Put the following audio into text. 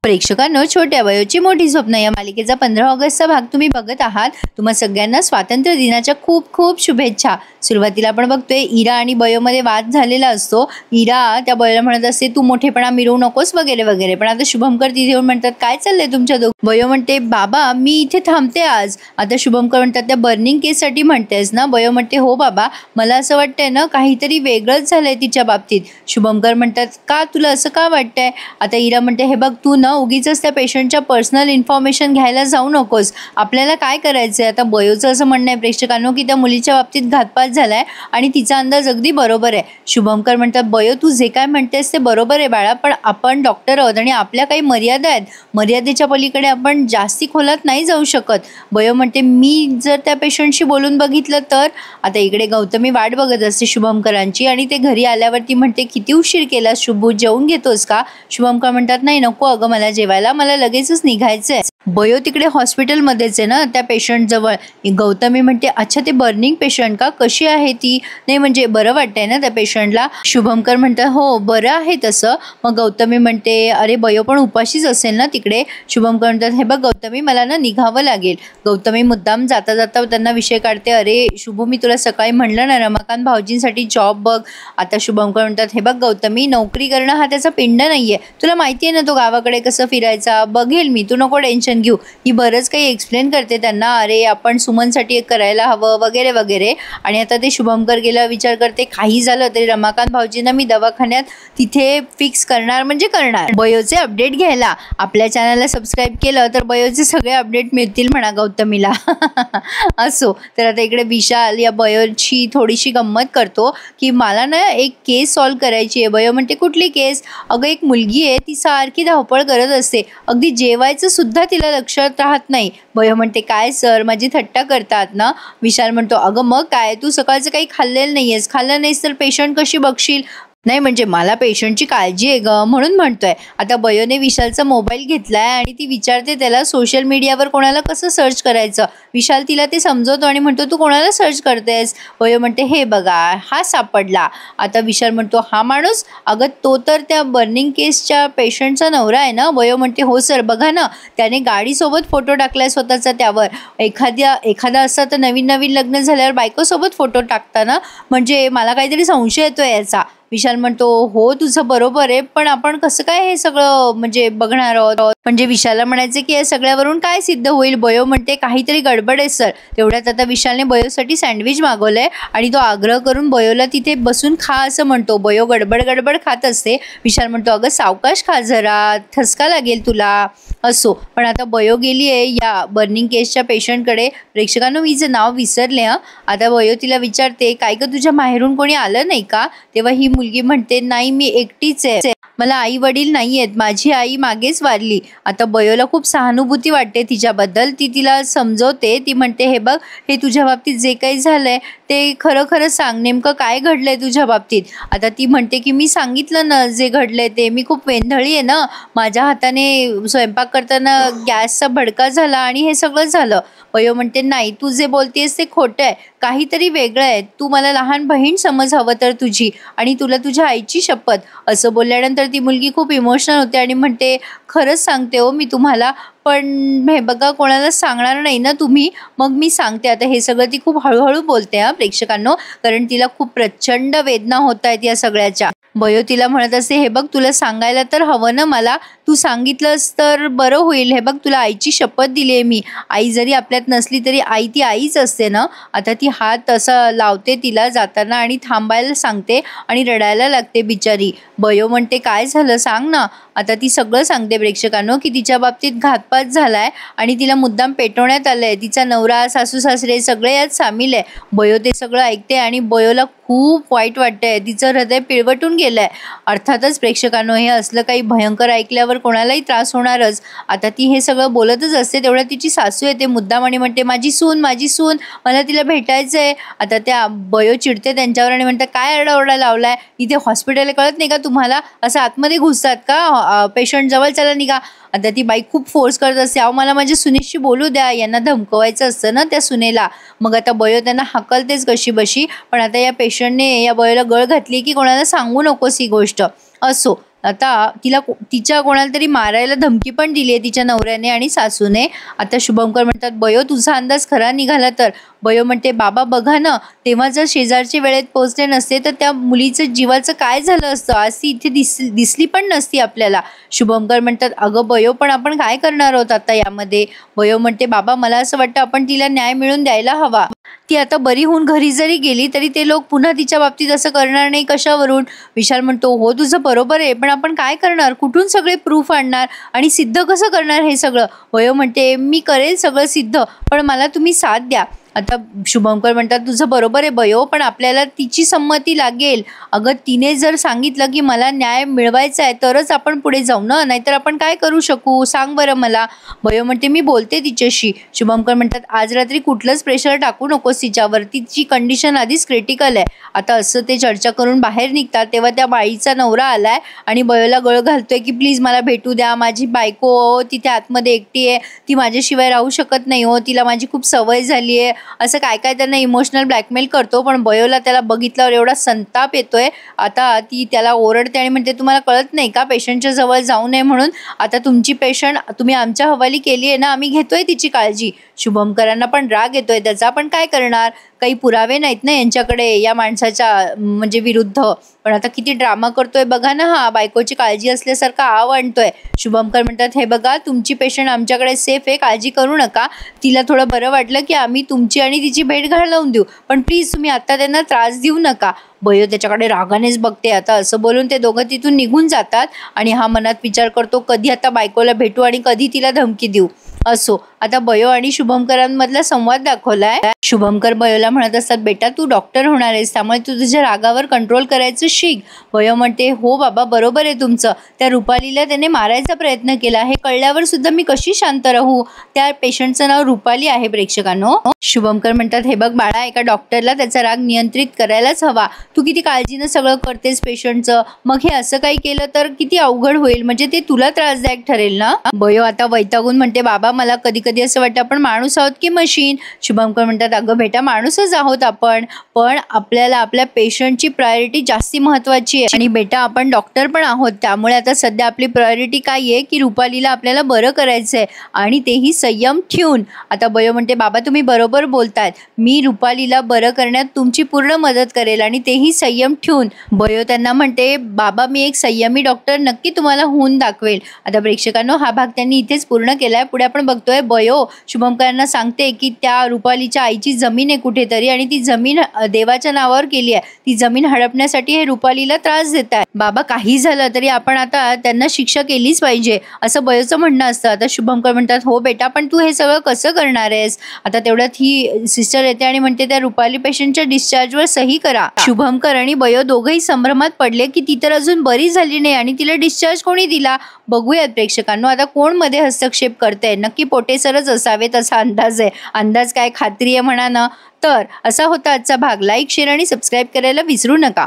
प्रेक्षकांनो, छोट्या वयोची मोठी स्वप्न या मालिकेचा 15 ऑगस्टचा भाग तुम्ही बघत आहात। तुम्हा सगळ्यांना स्वातंत्र्य दिनाच्या खूप खूप शुभेच्छा। सुरुवातीला आपण बघतोय इरा आणि बयोमध्ये वाद झालेला असतो। इरा त्या बयोला म्हणत असते तू मोठेपणा मिरवू नकोस वगैरे वगैरे, पण आता शुभमकर तिथे येऊन म्हणतात काय चाललंय तुमच्या बयो म्हणते बाबा मी इथे थांबते आज। आता शुभमकर म्हणतात त्या बर्निंग केससाठी म्हणतेस ना? बयो म्हणते हो बाबा, मला असं वाटतंय ना काहीतरी वेगळंच झालंय तिच्या बाबतीत। शुभमकर म्हणतात का, तुला असं का वाटतंय? आता इरा म्हणते हे बघ, तू ना उगीच त्या पेशंटच्या पर्सनल इन्फॉर्मेशन घ्यायला जाऊ नकोस। आपल्याला काय करायचंय? आता बयोचं असं म्हणणं आहे प्रेक्षकांनो की त्या मुलीच्या बाबतीत घातपात झालाय आणि तिचा अंदाज अगदी बरोबर आहे। शुभमकर म्हणतात बयो तू जे काय म्हणतेस ते बरोबर आहे बाळा, पण आपण डॉक्टर आहोत आणि आपल्या काही मर्यादा आहेत, मर्यादेच्या पलीकडे आपण जास्ती खोलात नाही जाऊ शकत। बयो म्हणते मी जर त्या पेशंटशी बोलून बघितलं तर? आता इकडे गौतमी वाट बघत असते शुभमकरांची आणि ते घरी आल्यावरती म्हणते किती उशीर केला शुभू, जेवून घेतोस का? शुभमकर म्हणतात नाही नको अगं, मला जेवायला, मला लगेचच निघायचंय। बयो तिकडे हॉस्पिटलमध्येच आहे ना त्या पेशंट जवळ। गौतमी म्हणते अच्छा ते बर्निंग पेशंट का, कशी आहे ती? नाही म्हणजे बरं वाटतंय ना त्या पेशंटला? शुभमकर म्हणतात हो बरं आहे तसं। मग गौतमी म्हणते अरे बयो पण उपाशीच असेल ना तिकडे? शुभमकर म्हणतात हे बघ गौतमी, मला ना निघावं लागेल। गौतमी मुद्दाम जाता जाता त्यांना विषय काढते, अरे शुभू मी तुला सकाळी म्हणलं ना रमाकांत भाऊजींसाठी जॉब बघ। आता शुभमकर म्हणतात हे बघ गौतमी, नोकरी करणं हा त्याचा पिंड नाहीये, तुला माहिती आहे ना तो गावाकडे कसं फिरायचा, बघेल मी, तू नको टेन्शन घेऊ। ही बरंच काही एक्सप्लेन करते त्यांना, अरे आपण सुमनसाठी एक करायला हवं वगैरे वगैरे। आणि आता ते शुभमकर गेला विचार करते काही झालं तरी रमाकांत भाऊजींना मी दवाखान्यात तिथे फिक्स करणार म्हणजे करणार। बयोचे अपडेट घ्यायला आपल्या चॅनलला सबस्क्राईब केलं तर बयोचे सगळे अपडेट मिळतील म्हणा गौतमीला। असो तर आता इकडे विशाल या बयोची थोडीशी गंमत करतो की मला ना एक केस सॉल्व करायची आहे। बयो म्हणते कुठली केस? अगं एक मुलगी आहे ती सारखी धावपळ करत असते, अगदी जेवायचं सुद्धा तिला लक्षात राहत नाही। बयो म्हणते काय सर माझी थट्टा करतात ना? विशाल म्हणतो अगं मग काय, तू सकाळचं काही खाल्लेलं नाहीयेस, खाल्लं नाहीस तर पेशंट कशी बघशील? नाही म्हणजे मला पेशंटची काळजी आहे ग म्हणून म्हणतोय। आता बयोने विशालचा मोबाईल घेतलाय आणि ती विचारते त्याला सोशल मीडियावर कोणाला कसं सर्च करायचं। विशाल तिला ते समजवतो आणि म्हणतो तू कोणाला सर्च करतेस? बयो म्हणते हे बघा हा सापडला। आता विशाल म्हणतो हा माणूस? अगं तो तर त्या बर्निंग केसच्या पेशंटचा नवरा आहे ना? बयो म्हणते हो सर, बघा ना त्याने गाडीसोबत फोटो टाकलाय स्वतःचा त्यावर। एखादा असता तर नवीन लग्न झाल्यावर बायकोसोबत फोटो टाकताना, म्हणजे मला काहीतरी संशय येतोय याचा। विशाल म्हणतो हो तुझं बरोबर आहे, पण आपण कसं काय हे सगळं म्हणजे बघणार आहोत? म्हणजे विशालला म्हणायचं की या सगळ्यावरून काय सिद्ध होईल? बयो म्हणते काहीतरी गडबड आहे सर। तेवढ्यात आता विशालने बयोसाठी सँडविच मागवलंय आणि तो आग्रह करून बयोला तिथे बसून खा असं म्हणतो। बयो गडबड खात असते। विशाल म्हणतो अगं सावकाश खा जरा, ठसका लागेल तुला। असो पण आता बयो गेली आहे या बर्निंग केसच्या पेशंटकडे। प्रेक्षकांनो मीचं नाव विसरले हा। आता बयो तिला विचारते काय ग तुझ्या माहेरून कोणी आलं नाही का? तेव्हा ही मुलगी म्हणते नाही मी एकटीच आहे, मला आई वडील नाही आहेत, माझी आई मागेच वारली। आता बयोला खूप सहानुभूती वाटते तिच्याबद्दल, ती तिला समजवते। ती म्हणते हे बघ हे तुझ्या बाबतीत जे काही झालंय ते खरं सांग, नेमकं काय घडलंय तुझ्या बाबतीत? आता ती म्हणते की मी सांगितलं ना जे घडलंय ते, मी खूप वेंधळी आहे ना, माझ्या हाताने स्वयंपाक करताना गॅसचा भडका झाला आणि हे सगळं झालं। बयो म्हणते नाही तू जे बोलतेस ते खोटं आहे, काहीतरी वेगळं आहे, तू मला लहान बहीण समज हवं तर तुझी, आणि तुला तुझ्या आईची शपथ। असं बोलल्यानंतर ती मुलगी खूप इमोशनल होते आणि म्हणते खरंच सांगते हो मी तुम्हाला, पण हे बघा कोणाला सांगणार नाही ना तुम्ही? मग मी सांगते। आता हे सगळं ती खूप हळूहळू बोलते हा प्रेक्षकांनो, कारण तिला खूप प्रचंड वेदना होत आहेत या सगळ्याच्या। बयो तिला म्हणत असते हे बघ तुला सांगायला तर हवं ना मला, तू सांगितलंस तर बरं होईल। हे बघ तुला आईची शपथ दिली आहे मी, आई जरी आपल्यात नसली तरी आई ती आईच असते ना। आता ती हात असं लावते तिला जाताना आणि थांबायला सांगते आणि रडायला लागते बिचारी। बयो म्हणते काय झालं सांग ना? आता ती सगळं सांगते प्रेक्षकांनो की तिच्या बाबतीत घातपात झालाय आणि तिला मुद्दाम पेटवण्यात आलंय, तिचा नवरा सासू सासरे सगळे यात सामील आहे। बयो ते सगळं ऐकते आणि बयोला खूप वाईट वाटतंय, तिचं हृदय पिळवटून गेलंय। अर्थातच प्रेक्षकांनो हे असलं काही भयंकर ऐकल्यावर कोणालाही त्रास होणारच। आता ती हे सगळं बोलतच असते तेवढ्या तिची सासू येते मुद्दाम आणि म्हणते माझी सून मला तिला भेटायचंय। आता त्या बयो चिडते त्यांच्यावर आणि म्हणते काय आरडाओरडा लावलाय, इथे हॉस्पिटल कळत नाही का तुम्हाला? असं आतमध्ये घुसतात का? पेशंट जवळ चला निघा। आता ती बाई खूप फोर्स करत असते, अहो मला माझ्या सुनेशी बोलू द्या, यांना धमकवायचं असतं ना त्या सुनेला। मग आता बयो त्यांना हाकलतेच कशी बशी, पण आता या पेशंटने या बयोला गळ घातली की कोणाला सांगू नकोस ही गोष्ट। असो आता तिच्या कोणाला तरी मारायला धमकी पण दिली आहे तिच्या नवऱ्याने आणि सासूने. आता शुभंकर म्हणतात, बयो तुझा अंदाज खरा निघाला तर. बयो म्हणते, बाबा बघा ना, तेव्हा जर शेजारचे वेळेत पोहोचले नसते तर त्या मुलीचं जीवाचं काय झालं असतं, आज ती इथे दिसली पण नसती आपल्याला. शुभंकर म्हणतात, अगं बयो पण आपण काय करणार आहोत आता यामध्ये. बयो म्हणते, बाबा मला असं वाटतं आपण तिला न्याय मिळवून द्यायला हवा. ती आता बरी होऊन घरी जरी गेली तरी ते लोक पुन्हा तिच्या बाबतीत असं करणार नाही, कशावरून. विशाल म्हणतो, हो तुझं बरोबर आहे, पण आपण काय करणार, कुठून सगळे प्रूफ आणणार आणि सिद्ध कसं करणार हे सगळं. बयो म्हणते, मी करेल सगळं सिद्ध, पण मला तुम्ही साथ द्या. आता शुभंकर म्हणतात, तुझं बरोबर आहे बयो, पण आपल्याला तिची संमती लागेल. अगं तिने जर सांगितलं की मला न्याय मिळवायचा आहे तरच आपण पुढे जाऊ ना, नाहीतर आपण काय करू शकू, सांग बरं मला. बयो म्हणते, मी बोलते तिच्याशी. शुभंकर म्हणतात, आज रात्री कुठलंच प्रेशर टाकू नकोस तिच्यावर, तिची कंडिशन आधीच क्रिटिकल आहे. आता असं ते चर्चा करून बाहेर निघतात तेव्हा त्या बाईचा नवरा आलाय आणि बयोला गळ घालतोय की प्लीज मला भेटू द्या, माझी बायको तिथे आतमध्ये एकटी आहे, ती माझ्याशिवाय राहू शकत नाही हो, तिला माझी खूप सवय झाली आहे, असं काय काय त्यांना इमोशनल ब्लॅकमेल करतो. पण बयोला त्याला बघितल्यावर एवढा संताप येतोय. आता ती त्याला ओरडते आणि म्हणते, तुम्हाला कळत नाही का पेशंटच्या जवळ जाऊ नये म्हणून. आता तुमची पेशंट तुम्ही आमच्या हवाली केली आहे ना, आम्ही घेतोय तिची काळजी. शुभंकरांना पण राग येतोय त्याचा, पण काय करणार, काही पुरावे नाहीत ना यांच्याकडे या माणसाच्या म्हणजे विरुद्ध. पण आता किती ड्रामा करतोय बघा ना, हा बायकोची काळजी असल्यासारखा आव आणतोय. शुभंकर म्हणतात, हे बघा तुमची पेशंट आमच्याकडे सेफ आहे, काळजी करू नका. तिला थोडं बरं वाटलं की आम्ही तुमची आणि तिची भेट घालवून देऊ, पण प्लीज तुम्ही आता त्यांना त्रास देऊ नका. बयो त्याच्याकडे रागानेच बघते. आता असं बोलून ते दोघं तिथून निघून जातात आणि हा मनात विचार करतो, कधी आता बायकोला भेटू आणि कधी तिला धमकी देऊ. असो, आता बयो आणि शुभंकरांमधला संवाद दाखवलाय. शुभंकर बयोला म्हणत असतात, बेटा तू डॉक्टर होणार आहेस, त्यामुळे तू तुझ्या रागावर कंट्रोल करायचं शिक. बयो म्हणते, हो बाबा बरोबर आहे तुमचं, त्या रुपालीला त्याने मारायचा प्रयत्न केला, हे कळल्यावर सुद्धा मी कशी शांत राहू. त्या पेशंटचं नाव रुपाली आहे प्रेक्षकांनो. शुभंकर म्हणतात, हे बघ बाळा, एका डॉक्टरला त्याचा राग नियंत्रित करायलाच हवा. तू किती काळजीनं सगळं करतेस पेशंटचं, मग हे असं काही केलं तर किती अवघड होईल, म्हणजे ते तुला त्रासदायक ठरेल ना. बयो आता वैतागून म्हणते, बाबा मला कधी कधी असं वाटतं आपण माणूस आहोत की मशीन. शुभंकर म्हणतात, अगं बेटा माणूसच आहोत आपण, पण आपल्याला आपल्या पेशंटची प्रायोरिटी जास्ती महत्वाची आहे. आणि बेटा आपण डॉक्टर पण आहोत, त्यामुळे आता सध्या आपली प्रायोरिटी काय आहे की रुपालीला आपल्याला बरं करायचंय आणि तेही संयम ठेवून. आता बयो म्हणते, बाबा तुम्ही बरोबर बोलतायत, मी रुपालीला बरं करण्यात तुमची पूर्ण मदत करेल आणि तेही संयम ठेवून. बयो त्यांना म्हणते, बाबा मी एक संयमी डॉक्टर नक्की तुम्हाला होऊन दाखवेल. आता प्रेक्षकांनो हा भाग त्यांनी इथेच पूर्ण केलाय. पुढे आपण बघतोय बयो शुभंकरांना सांगते की त्या रुपालीच्या आईची जमीन आहे कुठेतरी आणि ती जमीन देवाच्या नावावर केली आहे, ती जमीन हडपण्यासाठी हे रुपालीला त्रास देत आहे. बाबा काही झालं तरी आपण आता त्यांना शिक्षा केलीच पाहिजे असं बयोचं म्हणणं असतं. आता शुभंकर म्हणतात, हो बेटा पण तू हे सगळं कसं करणार आहेस. आता तेवढ्यात ही सिस्टर येते आणि म्हणते, त्या रुपाली पेशंटच्या डिस्चार्जवर सही करा. शुभंकर आणि बयो दोघंही संभ्रमात पडले की ती तर अजून बरी झाली नाही आणि तिला डिस्चार्ज कोणी दिला. बघूयात प्रेक्षकांनो आता कोण मध्ये हस्तक्षेप करतंय. नक्की पोटे सरच असावेत असा अंदाज आहे. अंदाज काय खात्री आहे म्हणा ना. तर असा होता आजचा भाग. लाईक शेअर आणि सबस्क्राईब करायला विसरू नका.